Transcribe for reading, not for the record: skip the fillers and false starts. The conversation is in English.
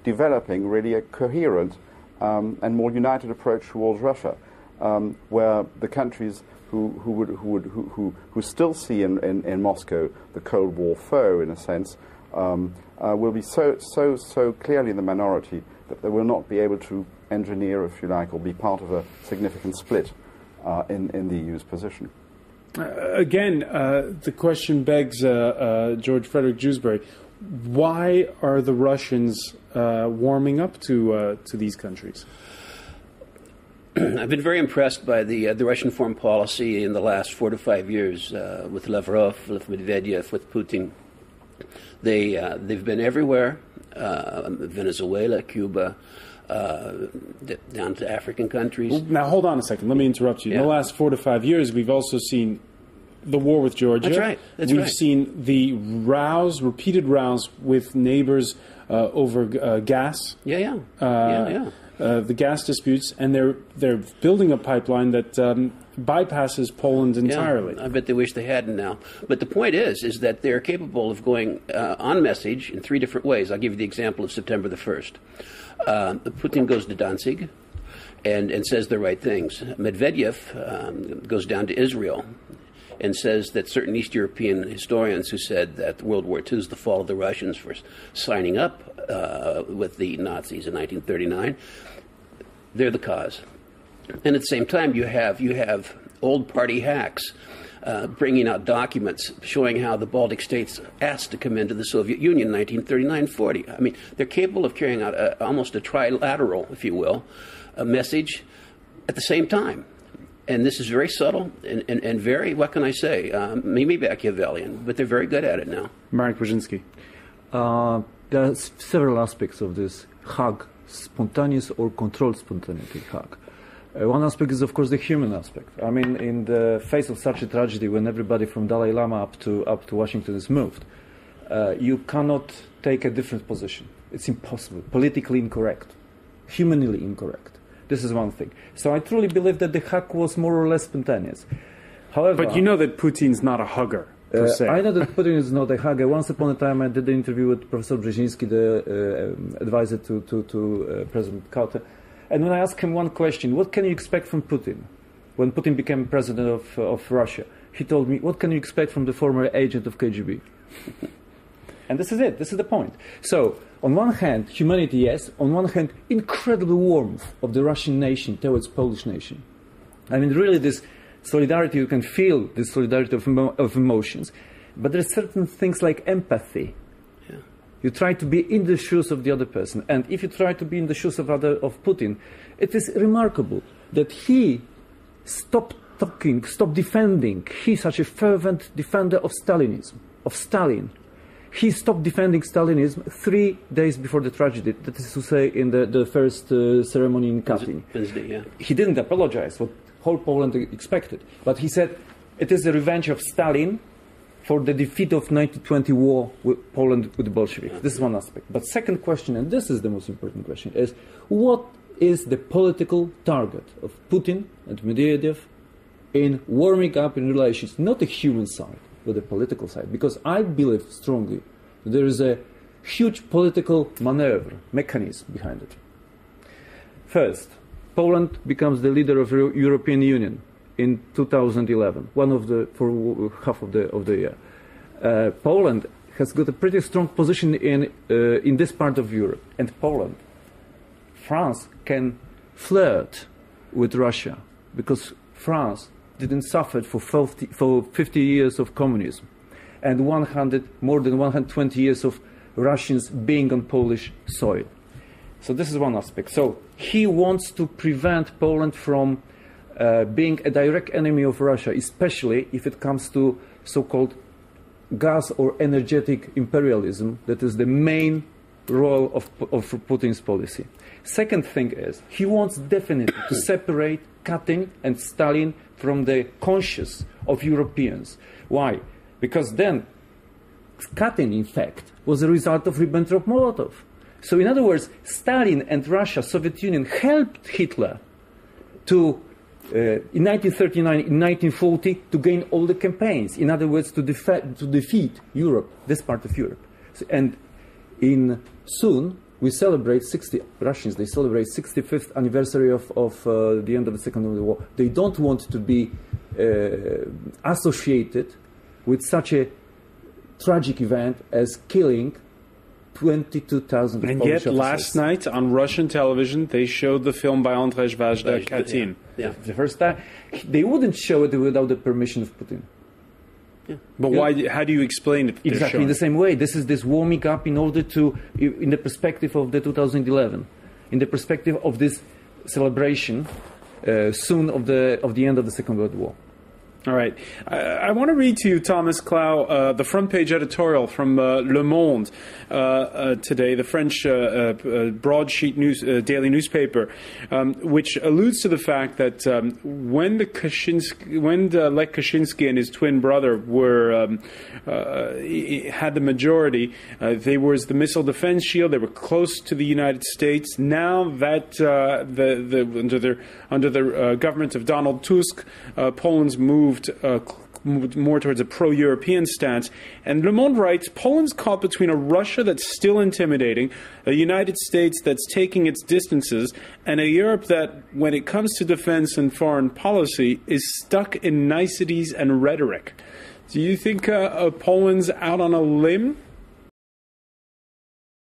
developing really a coherent and more united approach towards Russia, where the countries who still see in Moscow the Cold War foe, in a sense, will be so clearly in the minority that they will not be able to engineer, if you like, or be part of a significant split in the EU's position. Again, the question begs, George Frederick Dewsbury, why are the Russians warming up to these countries? I've been very impressed by the Russian foreign policy in the last 4 to 5 years with Lavrov, with Medvedev, with Putin. They've been everywhere, Venezuela, Cuba, down to African countries. Well, now, hold on a second. Let me interrupt you. Yeah. In the last 4 to 5 years, we've also seen the war with Georgia. That's right. We've seen the repeated rows with neighbors over gas. Yeah. The gas disputes, and they're building a pipeline that bypasses Poland entirely. Yeah, I bet they wish they hadn't now. But the point is that they're capable of going on message in 3 different ways. I'll give you the example of September the 1st. Putin goes to Danzig and says the right things. Medvedev goes down to Israel and says that certain East European historians who said that World War II is the fall of the Russians for signing up with the Nazis in 1939, they're the cause. And at the same time, you have old party hacks bringing out documents showing how the Baltic states asked to come into the Soviet Union in 1939-40. I mean, they're capable of carrying out almost a trilateral, if you will, a message at the same time. And this is very subtle and very, what can I say, maybe Machiavellian, but they're very good at it now. Marek Brzezinski. There are several aspects of this hack, spontaneous or controlled spontaneity hack. One aspect is, of course, the human aspect. I mean, in the face of such a tragedy, when everybody from Dalai Lama up to Washington is moved, you cannot take a different position. It's impossible. Politically incorrect. Humanly incorrect. This is one thing. So I truly believe that the hack was more or less spontaneous. However, but you know that Putin's not a hugger, per se. I know that Putin is not a hugger. Once upon a time, I did an interview with Professor Brzezinski, the advisor to President Carter. And when I asked him one question, what can you expect from Putin? When Putin became president of Russia, he told me, what can you expect from the former agent of KGB? And this is it. This is the point. So, on one hand, humanity, yes. On one hand, incredible warmth of the Russian nation towards Polish nation. I mean, really, this solidarity, you can feel this solidarity of emotions. But there are certain things like empathy. Yeah. You try to be in the shoes of the other person. And if you try to be in the shoes of Putin, it is remarkable that he stopped talking, stopped defending. He's such a fervent defender of Stalinism, of Stalin. He stopped defending Stalinism 3 days before the tragedy, that is to say, in the first ceremony in Katyn. Wednesday, yeah. He didn't apologize, what whole Poland expected. But he said, it is the revenge of Stalin for the defeat of 1920 war with Poland with the Bolsheviks. Yeah. This is one aspect. But second question, and this is the most important question, is what is the political target of Putin and Medvedev in warming up in relations, not the human side, but the political side? Because I believe strongly that there is a huge political maneuver, mechanism behind it. First, Poland becomes the leader of the European Union in 2011, for half of the year. Poland has got a pretty strong position in this part of Europe, and France can flirt with Russia because France didn't suffer for 50 years of communism and more than 120 years of Russians being on Polish soil. So this is one aspect. So he wants to prevent Poland from being a direct enemy of Russia, especially if it comes to so-called gas or energetic imperialism. That is the main role of Putin's policy. Second thing is, he wants definitely to separate Katyn and Stalin from the conscience of Europeans. Why? Because then Katyn, in fact, was a result of Ribbentrop-Molotov. So in other words, Stalin and Russia, Soviet Union, helped Hitler to, in 1939, in 1940, to gain all the campaigns. In other words, to defeat Europe, this part of Europe. And soon, we celebrate 65th anniversary of the end of the Second World War. They don't want to be associated with such a tragic event as killing 22,000 And Polish yet, officers. last night on Russian television, they showed the film by Andrzej Wajda, Katyn. Yeah. The first time, they wouldn't show it without the permission of Putin. But why? How do you explain it? Exactly in the same way. This is this warming up in order to, in the perspective of the 2011, in the perspective of this celebration soon of the end of the Second World War. All right. I want to read to you, Thomas Klau, the front page editorial from Le Monde today, the French broadsheet daily newspaper, which alludes to the fact that when Lech Kaczynski and his twin brother had the majority, they was the missile defense shield. They were close to the United States. Now that under the government of Donald Tusk, Poland's moved more towards a pro-European stance. And Le Monde writes, Poland's caught between a Russia that's still intimidating, a United States that's taking its distances, and a Europe that, when it comes to defense and foreign policy, is stuck in niceties and rhetoric. Do you think Poland's out on a limb?